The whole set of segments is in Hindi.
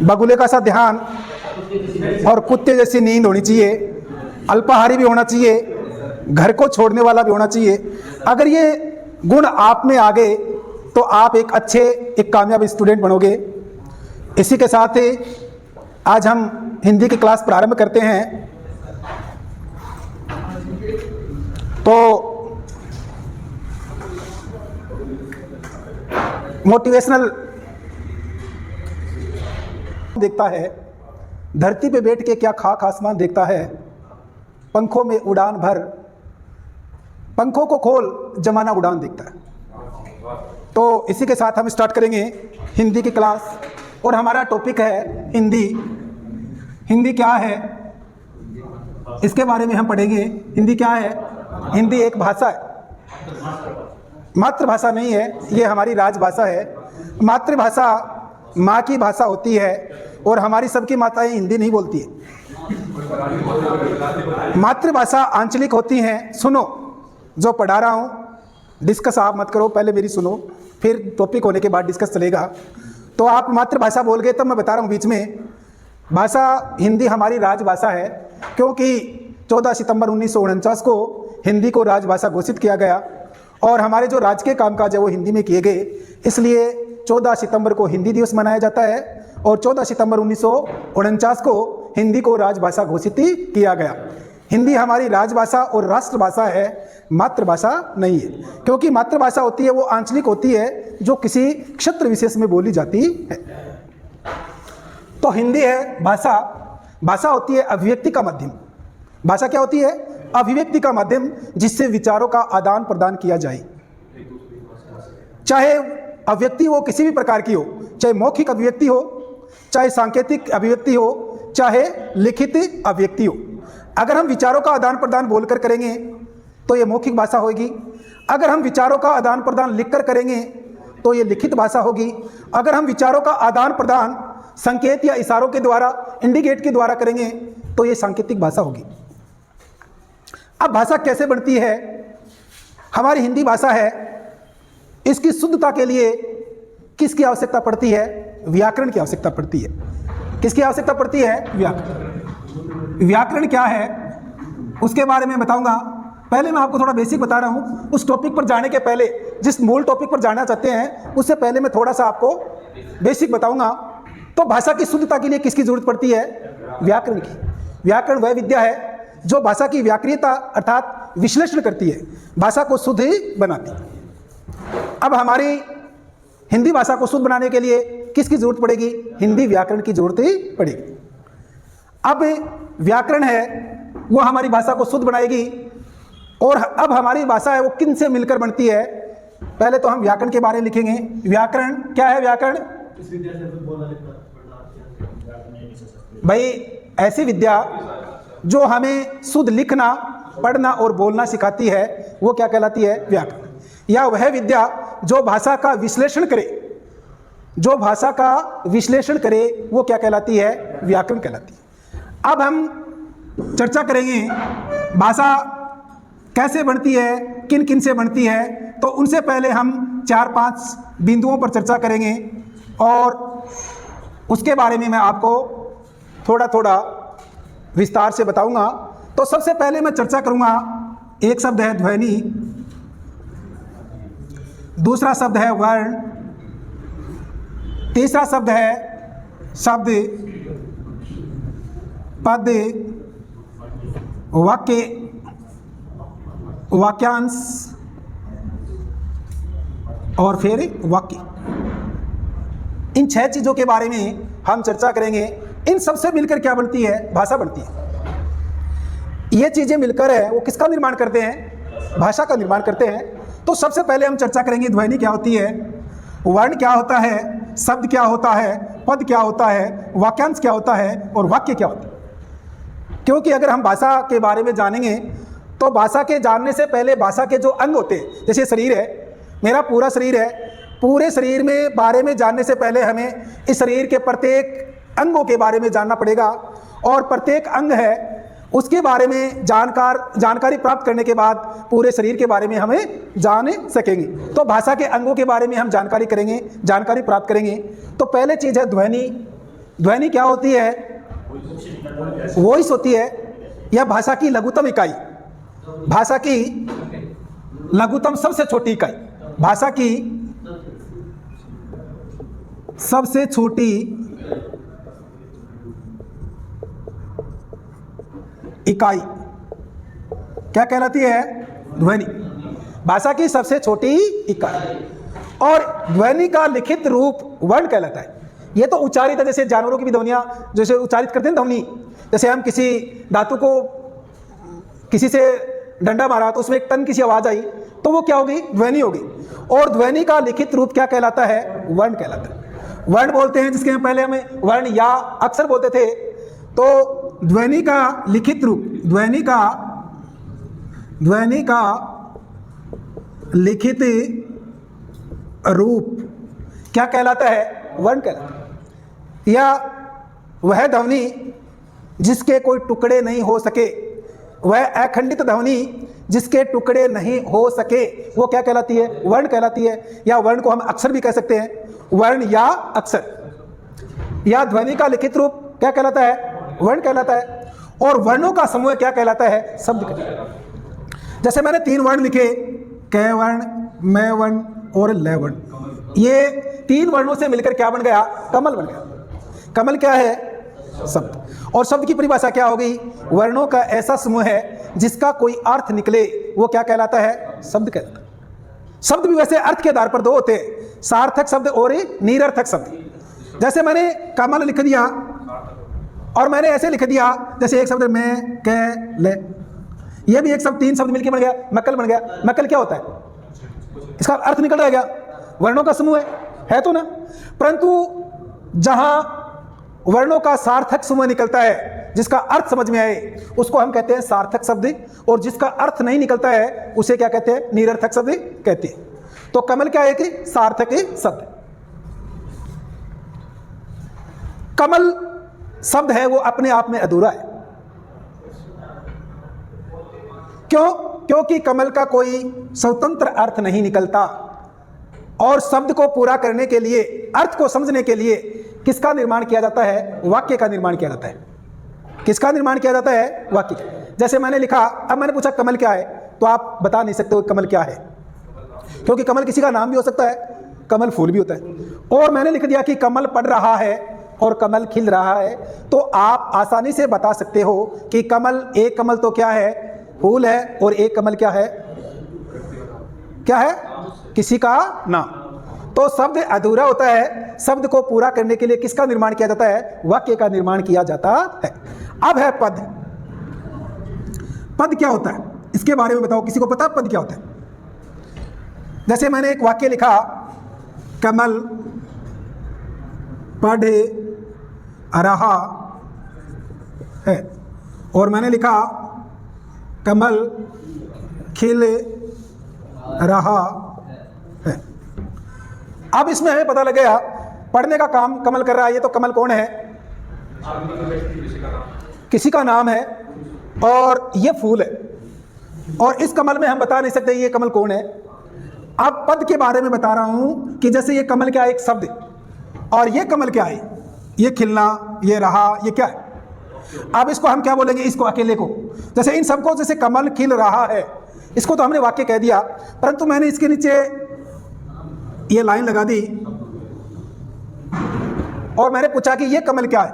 बगुले का सा ध्यान और कुत्ते जैसी नींद होनी चाहिए, अल्पाहारी भी होना चाहिए, घर को छोड़ने वाला भी होना चाहिए। अगर ये गुण आप में आ गए तो आप एक कामयाब स्टूडेंट बनोगे। इसी के साथ ही आज हम हिंदी की क्लास प्रारंभ करते हैं। तो मोटिवेशनल देखता है, धरती पे बैठ के क्या खाक आसमान देखता है, पंखों में उड़ान भर, पंखों को खोल जमाना उड़ान देखता है। तो इसी के साथ हम स्टार्ट करेंगे हिंदी की क्लास और हमारा टॉपिक है हिंदी। हिंदी क्या है इसके बारे में हम पढ़ेंगे। हिंदी क्या है? हिंदी एक भाषा है, मातृभाषा नहीं है, ये हमारी राजभाषा है। मातृभाषा माँ की भाषा होती है और हमारी सबकी माताएं हिंदी नहीं बोलती है। मातृभाषा आंचलिक होती हैं। सुनो, जो पढ़ा रहा हूँ डिस्कस आप मत करो, पहले मेरी सुनो, फिर टॉपिक होने के बाद डिस्कस चलेगा। तो आप मातृभाषा बोल गए तब मैं बता रहा हूँ बीच में, भाषा हिंदी हमारी राजभाषा है क्योंकि 14 सितंबर 1949 को हिंदी को राजभाषा घोषित किया गया और हमारे जो राज्य के कामकाज है वो हिंदी में किए गए, इसलिए 14 सितंबर को हिंदी दिवस मनाया जाता है और 14 सितंबर 1949 को हिंदी को राजभाषा घोषित किया गया। हिंदी हमारी राजभाषा और राष्ट्रभाषा है, मातृभाषा नहीं है, क्योंकि मातृभाषा होती है वो आंचलिक होती है जो किसी क्षेत्र विशेष में बोली जाती है। तो हिंदी है भाषा। भाषा होती है अभिव्यक्ति का माध्यम। भाषा क्या होती है? अभिव्यक्ति का माध्यम, जिससे विचारों का आदान प्रदान किया जाए। चाहे अभिव्यक्ति हो किसी भी प्रकार की हो, चाहे मौखिक अभिव्यक्ति हो, चाहे सांकेतिक अभिव्यक्ति हो, चाहे लिखित अभिव्यक्ति हो। अगर हम विचारों का आदान प्रदान बोलकर करेंगे तो ये मौखिक भाषा होगी। अगर हम विचारों का आदान प्रदान लिखकर करेंगे तो ये लिखित भाषा होगी। अगर हम विचारों का आदान प्रदान संकेत या इशारों के द्वारा, इंडिकेट के द्वारा करेंगे तो ये सांकेतिक भाषा होगी। अब भाषा कैसे बनती है? हमारी हिंदी भाषा है, इसकी शुद्धता के लिए किसकी आवश्यकता पड़ती है? व्याकरण की आवश्यकता पड़ती है। किसकी आवश्यकता पड़ती है? व्याकरण। व्याकरण क्या है उसके बारे में बताऊंगा। पहले मैं आपको थोड़ा बेसिक बता रहा हूं। उस टॉपिक पर जाने के पहले, जिस मूल टॉपिक पर जाना चाहते हैं उससे पहले मैं थोड़ा सा आपको बेसिक बताऊंगा। तो भाषा की शुद्धता के लिए किसकी जरूरत पड़ती है? व्याकरण की। व्याकरण वह विद्या है जो भाषा की व्याकरणीयता अर्थात विश्लेषण करती है, भाषा को शुद्ध बनाती है। अब हमारी हिंदी भाषा को शुद्ध बनाने के लिए किसकी जरूरत पड़ेगी? हिंदी व्याकरण की जरूरत ही पड़ेगी। अब व्याकरण है वो हमारी भाषा को शुद्ध बनाएगी। और अब हमारी भाषा है वो किन से मिलकर बनती है? पहले तो हम व्याकरण के बारे में लिखेंगे। व्याकरण क्या है? व्याकरण भाई ऐसी विद्या जो हमें शुद्ध लिखना, पढ़ना और बोलना सिखाती है वो क्या कहलाती है? व्याकरण। या वह विद्या जो भाषा का विश्लेषण करे, जो भाषा का विश्लेषण करे वो क्या कहलाती है? व्याकरण कहलाती है। अब हम चर्चा करेंगे भाषा कैसे बनती है, किन किन से बनती है। तो उनसे पहले हम 4-5 बिंदुओं पर चर्चा करेंगे और उसके बारे में मैं आपको थोड़ा थोड़ा विस्तार से बताऊंगा। तो सबसे पहले मैं चर्चा करूंगा, एक शब्द है ध्वनि, दूसरा शब्द है वर्ण, तीसरा शब्द है शब्द, पद, वाक्य, वाक्यांश और फिर वाक्य। इन 6 चीज़ों के बारे में हम चर्चा करेंगे। इन सबसे मिलकर क्या बनती है? भाषा बनती है। ये चीज़ें मिलकर है वो किसका निर्माण करते हैं? भाषा का निर्माण करते हैं। तो सबसे पहले हम चर्चा करेंगे ध्वनि क्या होती है, वर्ण क्या होता है, शब्द क्या होता है, पद क्या होता है, वाक्यांश क्या होता है और वाक्य क्या होता है। क्योंकि अगर हम भाषा के बारे में जानेंगे तो भाषा के जानने से पहले भाषा के जो अंग होते हैं, जैसे शरीर है, मेरा पूरा शरीर है, पूरे शरीर में बारे में जानने से पहले हमें इस शरीर के प्रत्येक अंगों के बारे में जानना पड़ेगा और प्रत्येक अंग है उसके बारे में जानकारी प्राप्त करने के बाद पूरे शरीर के बारे में हमें जान सकेंगे। तो भाषा के अंगों के बारे में हम जानकारी प्राप्त करेंगे। तो पहले चीज़ है ध्वनि, ध्वनि क्या होती है? वॉइस होती है, या भाषा की लघुतम इकाई, भाषा की लघुतम सबसे छोटी इकाई, भाषा की सबसे छोटी इकाई क्या कहलाती है? ध्वनि। भाषा की सबसे छोटी इकाई। और ध्वनि का लिखित रूप वर्ण कहलाता है। ये तो उच्चारित है, जैसे जानवरों की भी ध्वनियां जैसे उच्चारित करते हैं ध्वनि, जैसे हम किसी धातु को किसी से डंडा मारा तो उसमें एक टन की सी आवाज आई, तो वो क्या होगी? ध्वनि होगी। और ध्वनि का लिखित रूप क्या कहलाता है? वर्ण कहलाता है। वर्ण बोलते हैं जिसके पहले हमें वर्ण या अक्षर बोलते थे। तो ध्वनि का लिखित रूप, ध्वनि का लिखित रूप क्या कहलाता है? वर्ण कहलाता है। या वह ध्वनि जिसके कोई टुकड़े नहीं हो सके, वह अखंडित ध्वनि जिसके टुकड़े नहीं हो सके, वो क्या कहलाती है? वर्ण कहलाती है। या वर्ण को हम अक्षर भी कह सकते हैं, वर्ण या अक्षर। या ध्वनि का लिखित रूप क्या कहलाता है? वर्ण कहलाता है। और वर्णों का समूह क्या कहलाता है? शब्द कहलाता है। जैसे मैंने 3 वर्ण लिखे, क वर्ण, मैं वर्ण और ल वर्ण। ये 3 वर्णों से मिलकर क्या बन गया? कमल बन गया। कमल क्या है? शब्द। और शब्द की परिभाषा क्या होगी? वर्णों का ऐसा समूह है जिसका कोई अर्थ निकले, वो क्या कहलाता है? शब्द कहलाता है। शब्द भी वैसे अर्थ के आधार पर 2 होते हैं, सार्थक शब्द और निरर्थक शब्द। जैसे मैंने कमल लिख दिया और मैंने ऐसे लिख दिया जैसे एक शब्द मैं, क, ले, ये भी एक शब्द 3 शब्द मिलकर बन गया, मक्कल बन गया। मक्कल क्या होता है? इसका अर्थ निकल रह गया, वर्णों का समूह है तो ना। परंतु जहां वर्णों का सार्थक समूह निकलता है, जिसका अर्थ समझ में आए, उसको हम कहते हैं सार्थक शब्द। और जिसका अर्थ नहीं निकलता है उसे क्या कहते हैं? निरर्थक शब्द कहते हैं। तो कमल क्या है कि सार्थक शब्द। कमल शब्द है वो अपने आप में अधूरा है। क्यों? क्योंकि कमल का कोई स्वतंत्र अर्थ नहीं निकलता। और शब्द को पूरा करने के लिए, अर्थ को समझने के लिए किसका निर्माण किया जाता है? वाक्य का निर्माण किया जाता है। किसका निर्माण किया जाता है? वाक्य का। जैसे मैंने लिखा, अब मैंने पूछा कमल क्या है, तो आप बता नहीं सकते हो कमल क्या है, क्योंकि कमल किसी का नाम भी हो सकता है, कमल फूल भी होता है। और मैंने लिख दिया कि कमल पड़ रहा है और कमल खिल रहा है, तो आप आसानी से बता सकते हो कि कमल, एक कमल तो क्या है? फूल है, और एक कमल क्या है? क्या है? किसी का नाम। तो शब्द अधूरा होता है। शब्द को पूरा करने के लिए किसका निर्माण किया जाता है? वाक्य का निर्माण किया जाता है। अब है पद। पद क्या होता है, इसके बारे में बताओ। किसी को पता पद क्या होता है? जैसे मैंने एक वाक्य लिखा, कमल पढ़ रहा है, और मैंने लिखा कमल खिल रहा है। अब इसमें हमें पता लग गया पढ़ने का काम कमल कर रहा है। ये तो कमल कौन है? किसी का नाम है, और ये फूल है। और इस कमल में हम बता नहीं सकते ये कमल कौन है। अब पद के बारे में बता रहा हूं कि जैसे ये कमल क्या है? एक शब्द। और ये कमल क्या है? ये खिलना, ये रहा, ये क्या है? अब इसको हम क्या बोलेंगे? इसको अकेले को। जैसे इन सबको, जैसे कमल खिल रहा है, इसको तो हमने वाक्य कह दिया, परंतु मैंने इसके नीचे ये लाइन लगा दी और मैंने पूछा कि ये कमल क्या है?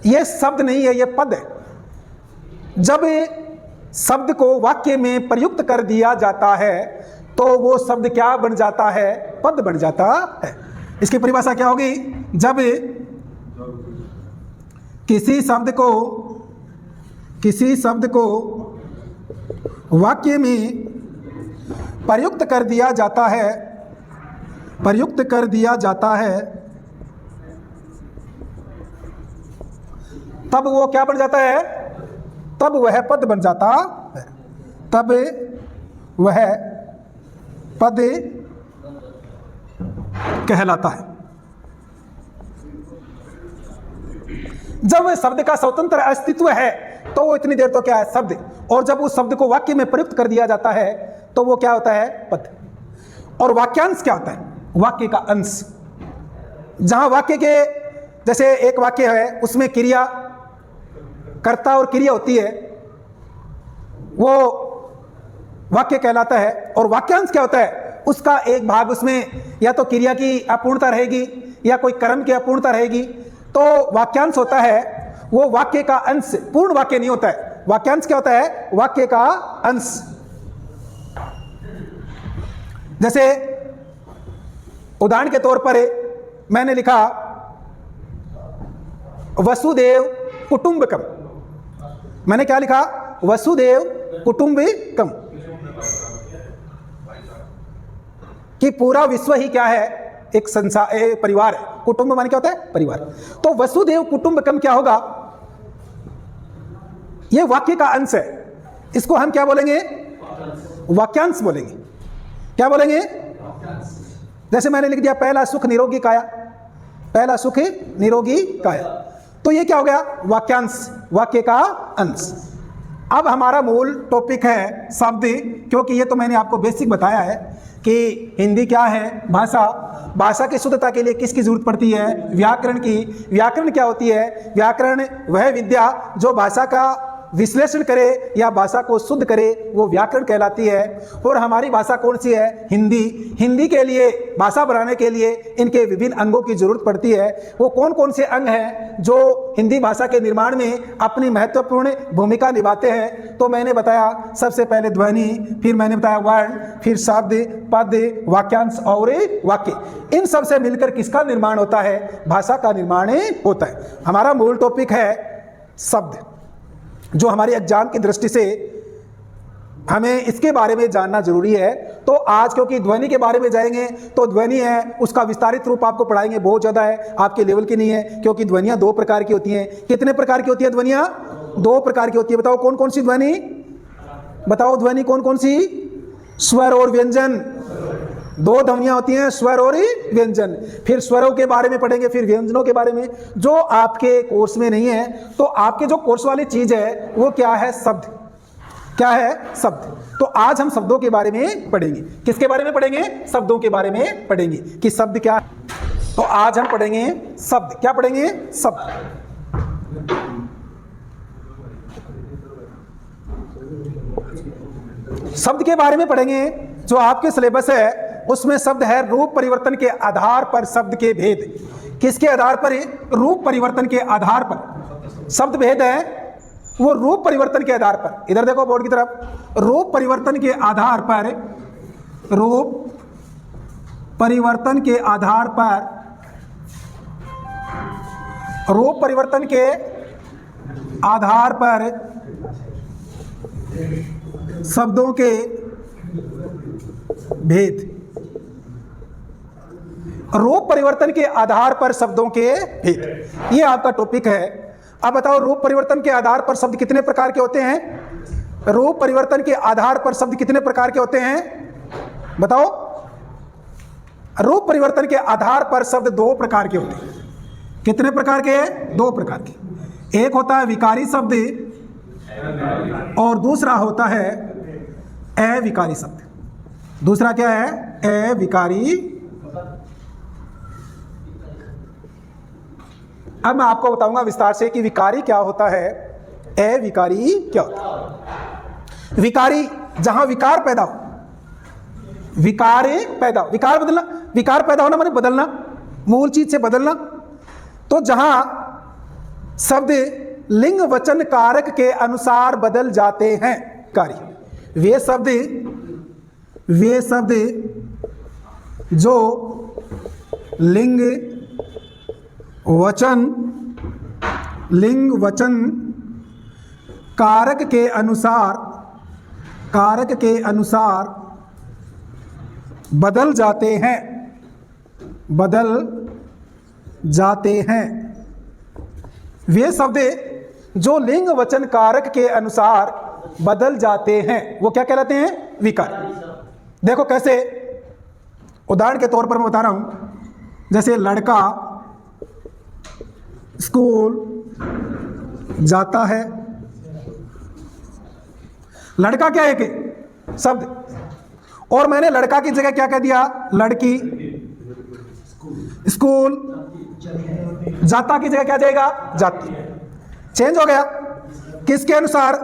ये शब्द नहीं है, ये पद है। जब शब्द को वाक्य में प्रयुक्त कर दिया जाता है तो वो शब्द क्या बन जाता है? पद बन जाता है। इसकी परिभाषा क्या होगी? जब किसी शब्द को वाक्य में प्रयुक्त कर दिया जाता है, तब वो क्या बन जाता है? तब वह पद बन जाता है। तब वह पद कहलाता है। जब वह शब्द का स्वतंत्र अस्तित्व है तो वो इतनी देर तो क्या है? शब्द। और जब उस शब्द को वाक्य में प्रयुक्त कर दिया जाता है तो वो क्या होता है? पद। और वाक्यांश क्या होता है? वाक्य का अंश। जहां वाक्य के जैसे एक वाक्य है, उसमें क्रिया, कर्ता और क्रिया होती है, वो वाक्य कहलाता है। और वाक्यांश क्या होता है? उसका एक भाग उसमें या तो क्रिया की अपूर्णता रहेगी या कोई कर्म की अपूर्णता रहेगी। तो वाक्यांश होता है वो वाक्य का अंश, पूर्ण वाक्य नहीं होता है। वाक्यांश क्या होता है? वाक्य का अंश। जैसे उदाहरण के तौर पर मैंने लिखा वसुदेव कुटुंबकम। मैंने क्या लिखा? वसुदेव कुटुंबकम, कि पूरा विश्व ही क्या है? एक संसार, एक परिवार है। कुटुंब माने क्या होता है? परिवार। तो वसुदेव कुटुंबकम क्या होगा? यह वाक्य का अंश है। इसको हम क्या बोलेंगे? वाक्यांश बोलेंगे। क्या बोलेंगे? जैसे मैंने लिख दिया पहला सुख निरोगी काया, पहला सुख निरोगी काया, तो ये क्या हो गया? वाक्यांश, वाक्य का अंश। अब हमारा मूल टॉपिक है शब्द, क्योंकि ये तो मैंने आपको बेसिक बताया है कि हिंदी क्या है, भाषा। भाषा की शुद्धता के लिए किसकी जरूरत पड़ती है? व्याकरण की। व्याकरण क्या होती है? व्याकरण वह विद्या जो भाषा का विश्लेषण करे या भाषा को शुद्ध करे, वो व्याकरण कहलाती है। और हमारी भाषा कौन सी है? हिंदी। हिंदी के लिए, भाषा बनाने के लिए इनके विभिन्न अंगों की जरूरत पड़ती है। वो कौन कौन से अंग हैं जो हिंदी भाषा के निर्माण में अपनी महत्वपूर्ण भूमिका निभाते हैं? तो मैंने बताया सबसे पहले ध्वनि, फिर मैंने बताया वर्ण, फिर शब्द, पद, वाक्यांश और वाक्य। इन सब से मिलकर किसका निर्माण होता है? भाषा का निर्माण होता है। हमारा मूल टॉपिक है शब्द, जो हमारे एग्जाम की दृष्टि से हमें इसके बारे में जानना जरूरी है। तो आज क्योंकि ध्वनि के बारे में जाएंगे, तो ध्वनि है उसका विस्तारित रूप आपको पढ़ाएंगे, बहुत ज़्यादा है, आपके लेवल की नहीं है। क्योंकि ध्वनियाँ दो प्रकार की होती हैं। कितने प्रकार की होती है ध्वनियाँ? दो प्रकार की होती है। बताओ कौन कौन सी ध्वनि? बताओ ध्वनि कौन कौन सी? स्वर और व्यंजन। दो ध्वनियाँ होती हैं, स्वर और व्यंजन। फिर स्वरों के बारे में पढ़ेंगे, फिर व्यंजनों के बारे में, जो आपके कोर्स में नहीं है। तो आपके जो कोर्स वाली चीज़ है वो क्या है? शब्द। क्या है? शब्द। तो आज हम शब्दों के बारे में पढ़ेंगे। किसके बारे में पढ़ेंगे? शब्दों के बारे में पढ़ेंगे कि शब्द क्या है। तो आज हम पढ़ेंगे शब्द। क्या पढ़ेंगे? शब्द। शब्द के बारे में पढ़ेंगे। जो आपके सिलेबस है उसमें शब्द है रूप परिवर्तन के आधार पर शब्द के भेद। किसके आधार पर? रूप परिवर्तन के आधार पर शब्द भेद है, वो रूप परिवर्तन के आधार पर। इधर देखो बोर्ड की तरफ। रूप परिवर्तन के आधार पर, रूप परिवर्तन के आधार पर, रूप परिवर्तन के आधार पर शब्दों के भेद। रूप परिवर्तन के आधार पर शब्दों के भेद, ये आपका टॉपिक है। अब बताओ रूप परिवर्तन के आधार पर शब्द कितने प्रकार के होते हैं? रूप परिवर्तन के आधार पर शब्द कितने प्रकार के होते हैं? बताओ। रूप परिवर्तन के आधार पर शब्द दो प्रकार के होते हैं। कितने प्रकार के? दो प्रकार के। एक होता है विकारी शब्द और दूसरा होता है अविकारी शब्द। दूसरा क्या है? अविकारी। अब मैं आपको बताऊंगा विस्तार से कि विकारी क्या होता है, अविकारी क्या होता है। विकारी, जहां विकार पैदा हो, विकार पैदा, विकार बदलना, विकार पैदा होना माने बदलना, मूल चीज से बदलना। तो जहां शब्द लिंग वचन कारक के अनुसार बदल जाते हैं, कार्य, वे शब्द जो लिंग वचन कारक के अनुसार बदल जाते हैं। वे शब्द जो लिंग वचन कारक के अनुसार बदल जाते हैं, वो क्या कहलाते हैं? विकार। देखो कैसे, उदाहरण के तौर पर मैं बता रहा हूं। जैसे लड़का स्कूल जाता है, लड़का क्या है कि शब्द, और मैंने लड़का की जगह क्या कह दिया? लड़की। स्कूल जाता की जगह क्या जाएगा? जाति। चेंज हो गया। किसके अनुसार?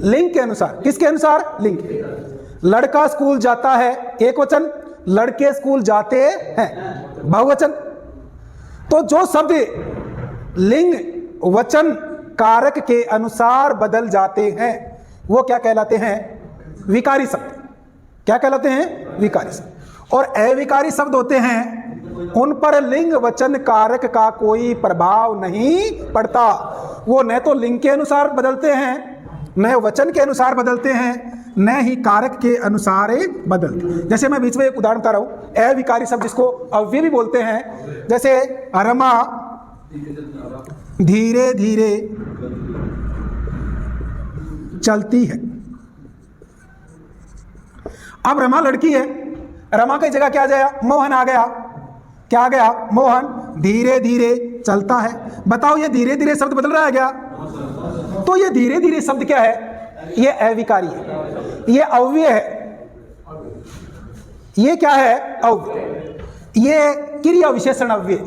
लिंग के अनुसार। किसके अनुसार? लिंग। लड़का स्कूल जाता है, एक वचन। लड़के स्कूल जाते हैं, बहुवचन। तो जो शब्द लिंग वचन कारक के अनुसार बदल जाते हैं वो क्या कहलाते हैं? विकारी शब्द। क्या कहलाते हैं? विकारी शब्द। और अविकारी शब्द होते हैं उन पर लिंग वचन कारक का कोई प्रभाव नहीं पड़ता। वो न तो लिंग के अनुसार बदलते हैं, न वचन के अनुसार बदलते हैं, न ही कारक के अनुसार बदलते। जैसे मैं बीच में एक उदाहरण बता रहा हूं, अविकारी शब्द जिसको अव्यय भी बोलते हैं, जैसे रमा धीरे धीरे चलती है। अब रमा लड़की है, रमा की जगह क्या आ जाएगा? मोहन आ गया। क्या आ गया? मोहन धीरे धीरे चलता है। बताओ ये धीरे धीरे शब्द बदल रहा है क्या? तो ये धीरे धीरे शब्द क्या है? ये अविकारी है, ये अव्यय है। ये क्या है? अव्यय। ये क्रिया विशेषण अव्यय।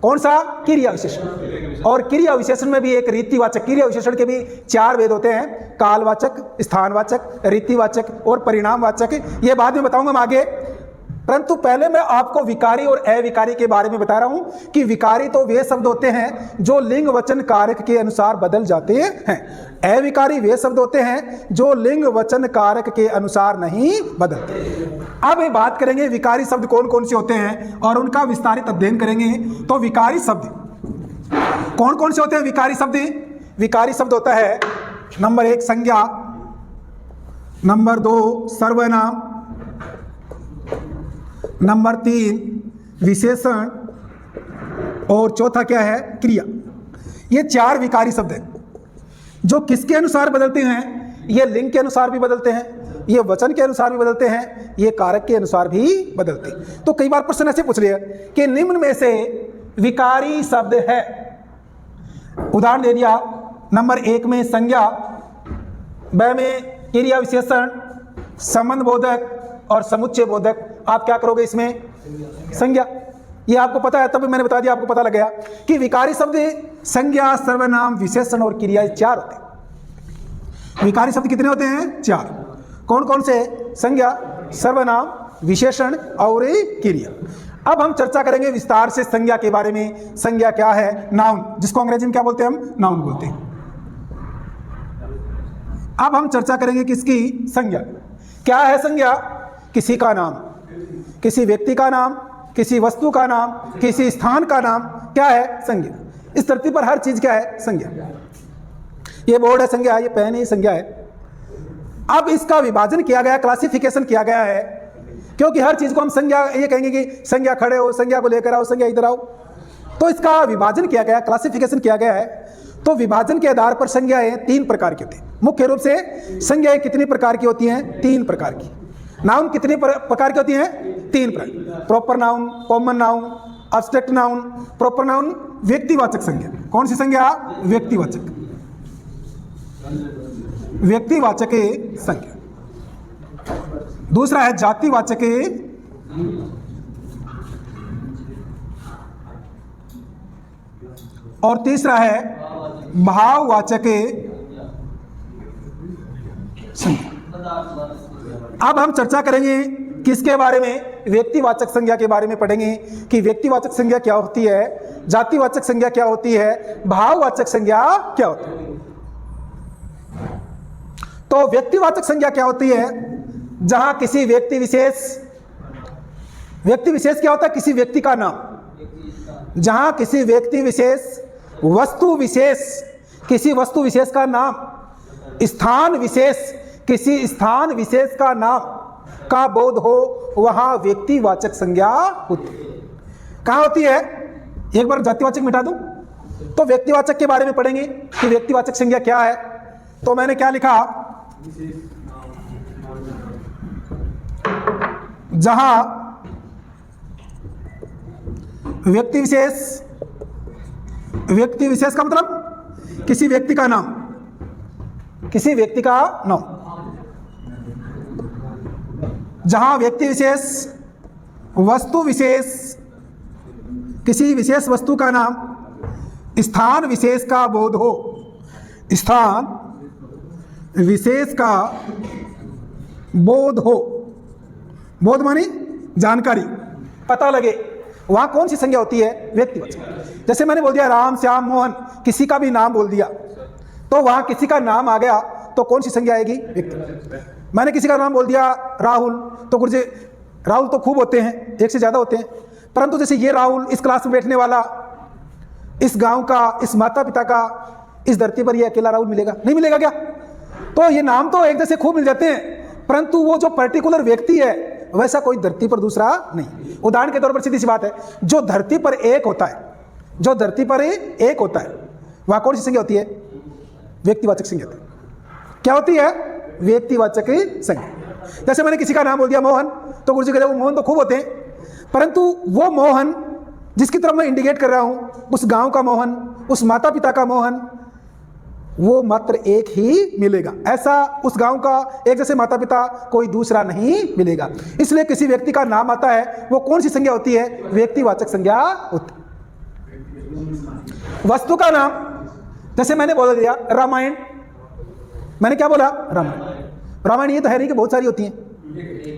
कौन सा? क्रिया विशेषण। और क्रिया विशेषण में भी एक रीतिवाचक, क्रिया विशेषण के भी 4 भेद होते हैं, कालवाचक, स्थानवाचक, रीतिवाचक और परिणामवाचक। ये बाद में बताऊंगा मैं आगे। परंतु पहले मैं आपको विकारी और अविकारी के बारे में बता रहा हूं कि विकारी तो वे शब्द होते हैं जो लिंग वचन कारक के अनुसार बदल जाते हैं। अविकारी वे शब्द होते हैं जो लिंग वचन कारक के अनुसार नहीं बदलते। अब बात करेंगे विकारी शब्द कौन कौन से होते हैं और उनका विस्तारित अध्ययन करेंगे। तो विकारी शब्द कौन कौन से होते हैं? विकारी शब्द, विकारी शब्द होता है नंबर 1 संज्ञा, नंबर 2 सर्वनाम, नंबर 3 विशेषण और चौथा क्या है? क्रिया। ये 4 विकारी शब्द हैं जो किसके अनुसार बदलते हैं? ये लिंग के अनुसार भी बदलते हैं, ये वचन के अनुसार भी बदलते हैं, ये कारक के अनुसार भी बदलते हैं। तो कई बार प्रश्न ऐसे पूछ लिया कि निम्न में से विकारी शब्द है। उदाहरण दे दिया, नंबर 1 में संज्ञा, ब में क्रिया विशेषण, संबंध बोधक और समुच्चय बोधक। आप क्या करोगे इसमें? संज्ञा। ये आपको पता है, तब मैंने बता दिया, आपको पता लग गया कि विकारी शब्द संज्ञा, सर्वनाम, विशेषण और क्रिया 4 होते हैं। विकारी शब्द कितने होते हैं? 4। कौन कौन से? संज्ञा, सर्वनाम, विशेषण और क्रिया। अब हम चर्चा करेंगे विस्तार से संज्ञा के बारे में। संज्ञा क्या है? नाउन, जिसको अंग्रेजी में क्या बोलते हैं? हम नाउन बोलते हैं। अब हम चर्चा करेंगे किसकी? संज्ञा। क्या है संज्ञा? किसी का नाम, किसी व्यक्ति का नाम, किसी वस्तु का नाम, किसी स्थान का नाम। क्या है? संज्ञा। इस धरती पर हर चीज क्या है? संज्ञा। ये बोर्ड है संज्ञा, ये पेन है संज्ञा है। अब इसका विभाजन किया गया, क्लासिफिकेशन किया गया है, क्योंकि हर चीज को हम संज्ञा ये कहेंगे कि संज्ञा खड़े हो, संज्ञा को लेकर आओ, संज्ञा इधर आओ। तो इसका विभाजन किया गया, क्लासिफिकेशन किया गया है। तो विभाजन के आधार पर संज्ञाएं 3 प्रकार की होती हैं। मुख्य रूप से संज्ञाएं कितनी प्रकार की होती हैं? 3 प्रकार की। नाउन कितने प्रकार की होती हैं? 3 प्रकार। Proper noun, common noun, abstract noun. Proper noun व्यक्तिवाचक संज्ञा। कौन सी संज्ञा? व्यक्तिवाचक, व्यक्तिवाचक संज्ञा। दूसरा है जातिवाचक, और तीसरा है भाववाचक संज्ञा। अब हम चर्चा करेंगे किसके बारे में? व्यक्तिवाचक संज्ञा के बारे में पढ़ेंगे कि व्यक्तिवाचक संज्ञा क्या होती है, जातिवाचक संज्ञा क्या होती है, भाववाचक संज्ञा क्या होती है। तो व्यक्तिवाचक संज्ञा क्या होती है? जहां किसी व्यक्ति विशेष क्या होता है? किसी व्यक्ति का नाम। जहां किसी व्यक्ति विशेष, वस्तु विशेष, किसी वस्तु विशेष का नाम, स्थान विशेष, किसी स्थान विशेष का नाम का बोध हो, वहां व्यक्तिवाचक संज्ञा होती है। कहां होती है? एक बार जातिवाचक मिटा दूं तो व्यक्तिवाचक के बारे में पढ़ेंगे कि व्यक्तिवाचक संज्ञा क्या है। तो मैंने क्या लिखा? जहां व्यक्ति विशेष का मतलब किसी व्यक्ति का नाम, किसी व्यक्ति का नाम। जहां व्यक्ति विशेष, वस्तु विशेष, किसी विशेष वस्तु का नाम स्थान विशेष का बोध हो, स्थान विशेष का बोध हो, बोध मानी जानकारी, पता लगे, वहां कौन सी संज्ञा होती है? व्यक्तिवाचक। जैसे मैंने बोल दिया राम, श्याम, मोहन, किसी का भी नाम बोल दिया, तो वहां किसी का नाम आ गया तो कौन सी संज्ञा आएगी? व्यक्ति। मैंने किसी का नाम बोल दिया राहुल, तो गुरुजी राहुल तो खूब होते हैं, एक से ज्यादा होते हैं, परंतु जैसे ये राहुल इस क्लास में बैठने वाला, इस गांव का, इस माता पिता का, इस धरती पर ये अकेला राहुल मिलेगा? नहीं मिलेगा क्या? तो ये नाम तो एक जैसे खूब मिल जाते हैं, परंतु वो जो पर्टिकुलर व्यक्ति है वैसा कोई धरती पर दूसरा नहीं। उदाहरण के तौर पर सीधी सी बात है, जो धरती पर एक होता है, जो धरती पर एक होता है, वहां कौन सी संज्ञा होती है? व्यक्तिवाचक संज्ञा होती है। क्या होती है? व्यक्तिवाचक संज्ञा। जैसे मैंने किसी का नाम बोल दिया मोहन, तो गुरुजी कहते हैं वो मोहन तो खूब होते हैं, परंतु वो मोहन जिसकी तरफ मैं इंडिकेट कर रहा हूं, उस गांव का मोहन, उस माता पिता का मोहन, वो मात्र एक ही मिलेगा। ऐसा उस गांव का एक जैसे माता पिता कोई दूसरा नहीं मिलेगा। इसलिए किसी व्यक्ति का नाम आता है, वो कौन सी संज्ञा होती है? व्यक्तिवाचक संज्ञा होती है। वस्तु का नाम, जैसे मैंने बोल दिया रामायण, मैंने क्या बोला? रामायण। रामायण ये तो है नहीं कि बहुत सारी होती हैं,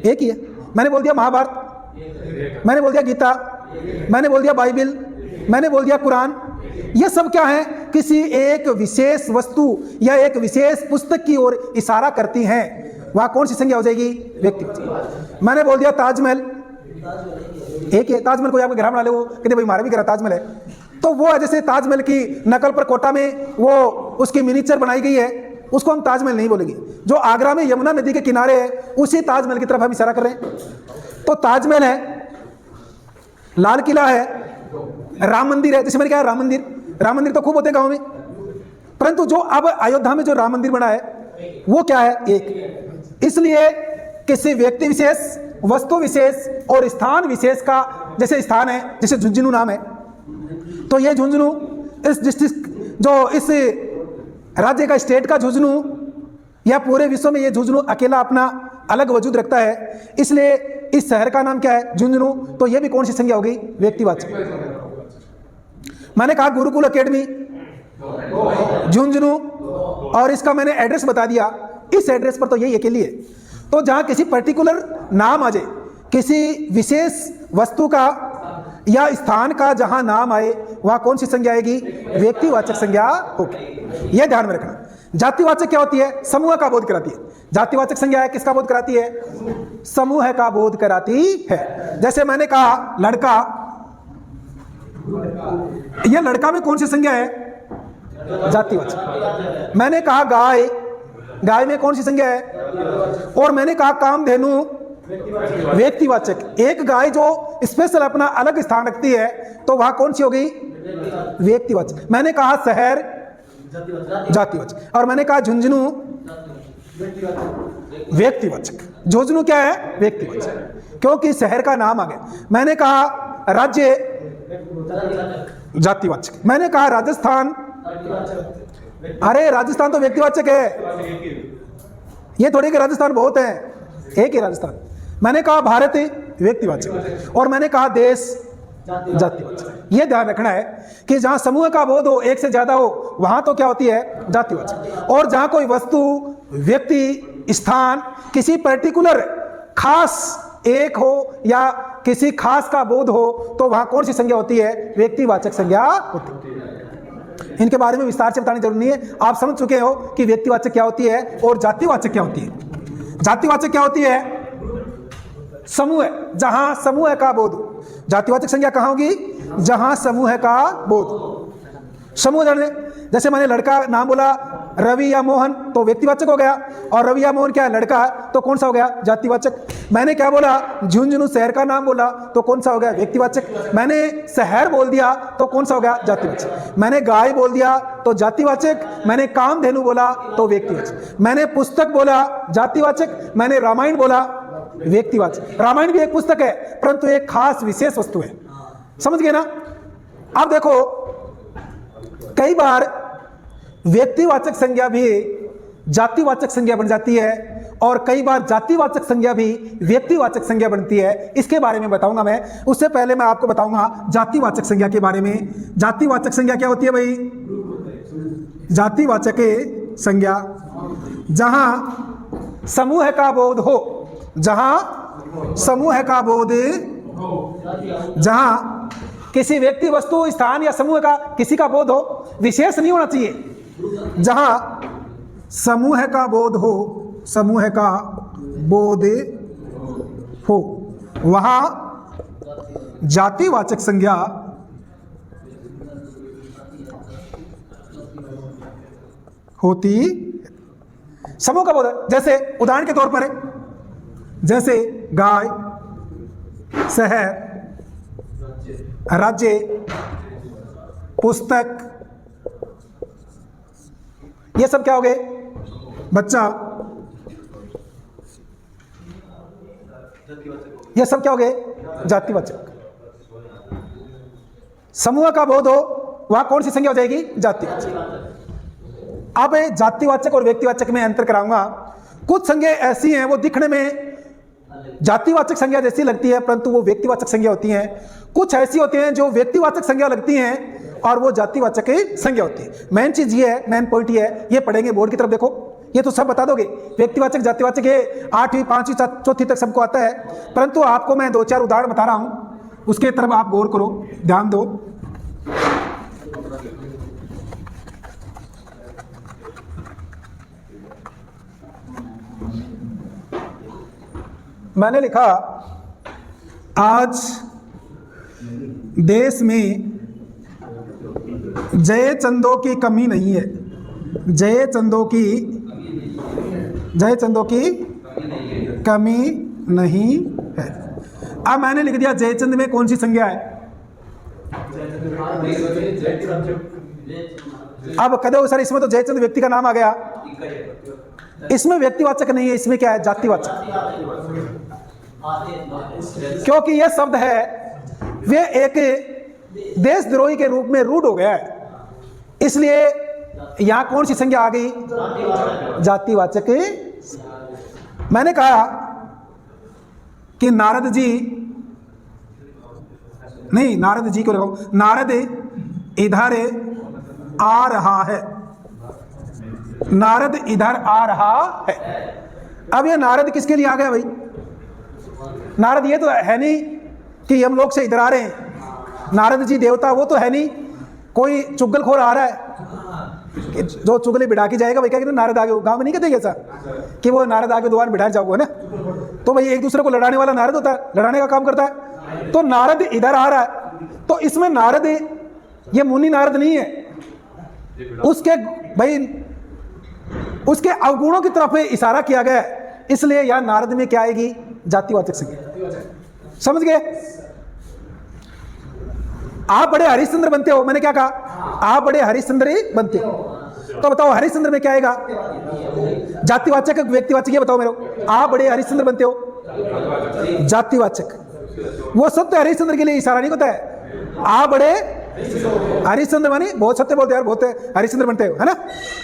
एक ही है। मैंने बोल दिया महाभारत, मैंने बोल दिया गीता, मैंने बोल दिया बाइबिल, मैंने बोल दिया कुरान। ये सब क्या है? किसी एक विशेष वस्तु या एक विशेष पुस्तक की ओर इशारा करती हैं। वहां कौन सी संज्ञा हो जाएगी? व्यक्तिवाचक। मैंने बोल दिया ताजमहल, एक है, ताजमहल को आपके घर बना ले, वो कहते भाई हमारा भी घर ताजमहल है, तो वो जैसे ताजमहल की नकल पर कोटा में वो उसकी मिनीचर बनाई गई है, उसको हम ताजमहल नहीं बोलेंगे। जो आगरा में यमुना नदी के किनारे है, उसी ताजमहल की तरफ हम इशारा कर रहे हैं। तो ताजमहल है, लाल किला है, राम मंदिर है। जैसे मैंने कहा राम मंदिर तो खूब होते हैं गांव में, परंतु जो अब अयोध्या में जो राम मंदिर बना है वो क्या है? एक। इसलिए किसी व्यक्ति विशेष, वस्तु विशेष और स्थान विशेष का, जैसे स्थान है, जैसे झुंझुनू नाम है, तो ये झुंझुनू इस डिस्ट्रिक्ट, जो इस राज्य का, स्टेट का झुंझुनू, या पूरे विश्व में ये झुंझुनू अकेला अपना अलग वजूद रखता है, इसलिए इस शहर का नाम क्या है? झुंझुनू। तो ये भी कौन सी संज्ञा हो गई? व्यक्तिवाचक। मैंने कहा गुरुकुल एकेडमी झुंझुनू, और इसका मैंने एड्रेस बता दिया, इस एड्रेस पर तो यही अकेली है। तो जहां किसी पर्टिकुलर नाम आ जाए, किसी विशेष वस्तु का या स्थान का जहां नाम आए, वहां कौन सी संज्ञा आएगी? व्यक्तिवाचक संज्ञा होगी। यह ध्यान में रखना। जातिवाचक क्या होती है? समूह का बोध कराती है। जातिवाचक संज्ञा है, किसका बोध कराती है? समूह का बोध कराती है। जैसे मैंने कहा लड़का, यह लड़का में कौन सी संज्ञा है? जातिवाचक। मैंने कहा गाय, गाय में कौन सी संज्ञा है? और मैंने कहा कामधेनु, व्यक्तिवाचक। एक गाय जो स्पेशल अपना अलग स्थान रखती है, तो वहां कौन सी हो गई? व्यक्तिवाचक। मैंने कहा शहर, जातिवाचक। और मैंने कहा झुंझुनू, व्यक्तिवाचक। झुंझुनू क्या है? व्यक्तिवाचक, क्योंकि शहर का नाम आ गया। मैंने कहा राज्य, जातिवाचक। मैंने कहा राजस्थान, अरे राजस्थान तो व्यक्तिवाचक है, ये थोड़ी कि राजस्थान बहुत है, एक ही राजस्थान। मैंने कहा भारत, व्यक्तिवाचक। और मैंने कहा देश, जातिवाचक। यह ध्यान रखना है कि जहां समूह का बोध हो, एक से ज्यादा हो, वहां तो क्या होती है? जातिवाचक। और जहां कोई वस्तु, व्यक्ति, स्थान किसी पर्टिकुलर खास एक हो या किसी खास का बोध हो, तो वहां कौन सी संज्ञा होती है? व्यक्तिवाचक संज्ञा होती है। इनके बारे में विस्तार से बताने की जरूरत नहीं है, आप समझ चुके हो कि व्यक्तिवाचक क्या होती है और जातिवाचक क्या होती है। जातिवाचक क्या होती है? समूह, जहां समूह का बोध। जातिवाचक संज्ञा कहां होगी? जहां समूह का बोध। समूह जाने, जैसे मैंने लड़का नाम बोला रवि या मोहन, तो व्यक्तिवाचक हो गया। और रवि या मोहन क्या है? लड़का, तो कौन सा हो गया? जातिवाचक। मैंने क्या बोला? झुंझुनू शहर का नाम बोला, तो कौन सा हो गया? व्यक्तिवाचक। मैंने शहर बोल दिया, तो कौन सा हो गया? जातिवाचक। मैंने गाय बोल दिया तो जातिवाचक। मैंने कामधेनु बोला तो व्यक्तिवाचक। मैंने पुस्तक बोला, जातिवाचक। मैंने रामायण बोला, व्यक्तिवाचक। रामायण भी एक पुस्तक है, परंतु एक खास विशेष वस्तु है। समझ गए ना? अब देखो, कई बार व्यक्तिवाचक संज्ञा भी जातिवाचक संज्ञा बन जाती है और कई बार जातिवाचक संज्ञा भी व्यक्तिवाचक संज्ञा बनती है। इसके बारे में बताऊंगा मैं। उससे पहले मैं आपको बताऊंगा जातिवाचक संज्ञा के बारे में। जातिवाचक संज्ञा क्या होती है भाई? जातिवाचक संज्ञा जहां समूह का बोध हो, जहां समूह का बोध, जहां किसी व्यक्ति, वस्तु, स्थान या समूह का किसी का बोध हो, विशेष नहीं होना चाहिए। जहां समूह का बोध हो, समूह का बोध हो, वहां जातिवाचक संज्ञा होती। समूह का बोध, जैसे उदाहरण के तौर पर, जैसे गाय, शहर, राज्य, पुस्तक, ये सब क्या हो गए? बच्चा, ये सब क्या हो गए? जातिवाचक। समूह का बोध हो, वहां कौन सी संज्ञा हो जाएगी? जातिवाचक। अब जातिवाचक और व्यक्तिवाचक में अंतर कराऊंगा। कुछ संज्ञा ऐसी हैं वो दिखने में जातिवाचक संज्ञा जैसी लगती है परंतु वो व्यक्तिवाचक संज्ञा होती हैं। कुछ ऐसी होती हैं जो व्यक्तिवाचक संज्ञा लगती हैं और वो जातिवाचक संज्ञा होती है। मेन चीज ये है, मेन पॉइंट ये है, ये पढ़ेंगे बोर्ड की तरफ देखो, ये तो सब बता दोगे। व्यक्तिवाचक, जातिवाचक, ये 8वीं, 5वीं, 4वीं तक सबको आता है, परंतु आपको मैं 2-4 उदाहरण बता रहा हूं, उसके तरफ आप गौर करो, ध्यान दो। मैंने लिखा, आज देश में जय चंदों की कमी नहीं है। जय चंदों की कमी नहीं है। अब मैंने लिख दिया जयचंद में कौन सी संज्ञा है? अब कदे सर इसमें तो जयचंद व्यक्ति का नाम आ गया, इसमें व्यक्तिवाचक नहीं है, इसमें क्या है? जातिवाचक। क्योंकि यह शब्द है वे एक देशद्रोही के रूप में रूढ़ हो गया है, इसलिए यहां कौन सी संज्ञा आ गई? जातिवाचक। मैंने कहा कि नारद जी, नहीं नारद जी को रखो, नारद इधर आ रहा है, नारद इधर आ रहा है। अब ये नारद किसके लिए आ गया भाई? नारद ये तो है नहीं कि हम लोग से इधर आ रहे हैं। नारद जी देवता वो तो है नहीं, कोई चुगलखोर आ रहा है कि जो चुगली बिठा के जाएगा भाई, क्या नारद आगे, गांव में नहीं कहते ऐसा कि वो नारद आगे दुआर बिठा जाओगे ना, तो भाई एक दूसरे को लड़ाने वाला नारद होता है, लड़ाने का काम करता है। तो नारद इधर आ रहा है, तो इसमें नारद ये मुनि नारद नहीं है, उसके भाई उसके अवगुणों की तरफ इशारा किया गया है, इसलिए यहां नारद में क्या आएगी? जातिवाचक संज्ञा। समझ गए? आप बड़े हरिश्चंद्र बनते हो, मैंने क्या कहा? आप बड़े हरिश्चंद्र बनते हो, तो बताओ हरिश्चंद्र में क्या आएगा? जातिवाचक, व्यक्तिवाचक, ये बताओ मेरे को। आप बड़े हरिश्चंद्र बनते हो, जातिवाचक। वो सत्य हरिश्चंद्र के लिए इशारा नहीं होता है। आप बड़े हरिश्चंद्र मानी बहुत सत्य बोलते यार, बहुत हरिश्चंद्र बनते हो, है ना?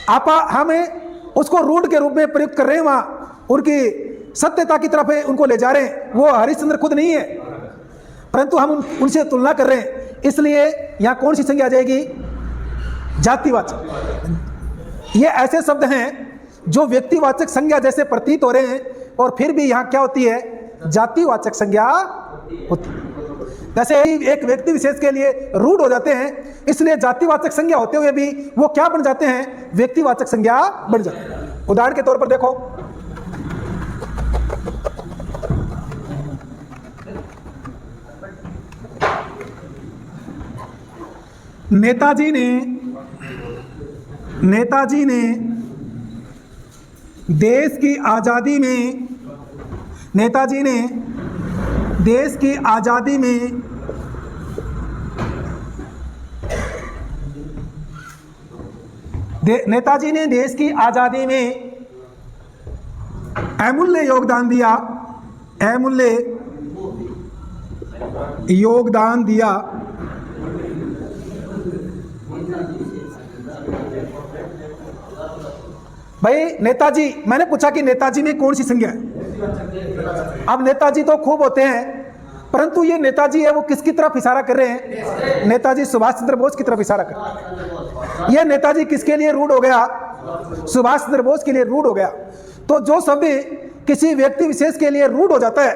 आप हमें उसको रूढ़ के रूप में प्रयुक्त कर रहे हैं, वहां उनकी सत्यता की तरफ उनको ले जा रहे हैं। वो हरिश्चंद्र खुद नहीं है, परंतु हम उनसे तुलना कर रहे हैं, इसलिए यहां कौन सी संज्ञा आ जाएगी? जातिवाचक। ये ऐसे शब्द हैं जो व्यक्तिवाचक संज्ञा जैसे प्रतीत हो रहे हैं और फिर भी यहां क्या होती है? जातिवाचक संज्ञा होती है। जैसे एक व्यक्ति विशेष के लिए रूढ़ हो जाते हैं, इसलिए जातिवाचक संज्ञा होते हुए भी वो क्या बन जाते हैं? व्यक्तिवाचक संज्ञा बन जाते हैं। उदाहरण के तौर पर देखो, नेताजी ने देश की आज़ादी में, नेताजी ने देश की आज़ादी में नेताजी ने देश की आज़ादी में अमूल्य योगदान दिया, अमूल्य योगदान दिया। भाई नेताजी, मैंने पूछा कि नेताजी में कौन सी संज्ञा है? अब नेताजी तो खूब होते हैं, परंतु ये नेताजी है वो किसकी तरफ इशारा कर रहे हैं? नेताजी सुभाष चंद्र बोस की तरफ इशारा कर रहे हैं। ये नेताजी किसके लिए रूढ़ हो गया? सुभाष चंद्र बोस के लिए रूढ़ हो गया। तो जो शब्द किसी व्यक्ति विशेष के लिए रूढ़ हो जाता है,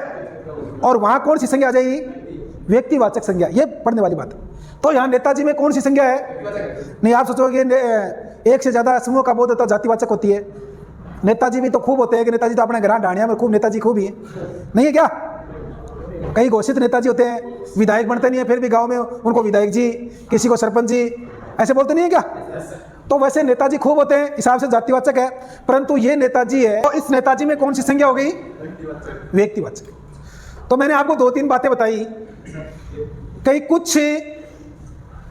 और वहां कौन सी संज्ञा आ जाएगी? व्यक्तिवाचक संज्ञा। ये पढ़ने वाली बात है। तो यहाँ नेताजी में कौन सी संज्ञा है? नहीं, आप सोचोगे एक से ज्यादा समूह का बोध होता जातिवाचक होती है। नेताजी भी तो खूब होते हैं कि नेताजी तो अपने घर ढाणिया में खूब नेताजी खूब ही है, नहीं है क्या? कई घोषित नेताजी होते हैं, विधायक बनते नहीं है, फिर भी गांव में उनको विधायक जी, किसी को सरपंच जी, ऐसे बोलते नहीं है क्या? तो वैसे नेताजी खूब होते हैं, हिसाब से जातिवाचक है। परंतु ये नेताजी है, तो इस नेताजी में कौन सी संज्ञा हो गई? व्यक्तिवाचक। तो मैंने आपको 2-3 बातें बताई। कई कुछ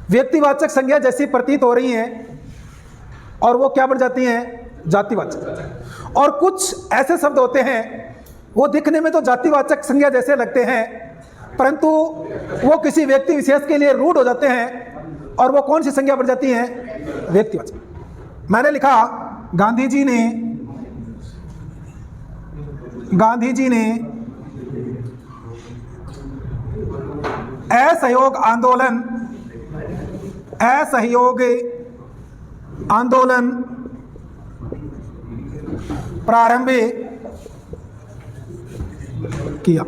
व्यक्तिवाचक संज्ञा जैसी प्रतीत हो रही हैं और वो क्या बन जाती हैं? जातिवाचक। और कुछ ऐसे शब्द होते हैं वो दिखने में तो जातिवाचक संज्ञा जैसे लगते हैं, परंतु वो किसी व्यक्ति विशेष के लिए रूढ़ हो जाते हैं, और वो कौन सी संज्ञा बन जाती हैं? व्यक्तिवाचक। मैंने लिखा गांधी जी ने असहयोग आंदोलन प्रारंभ किया।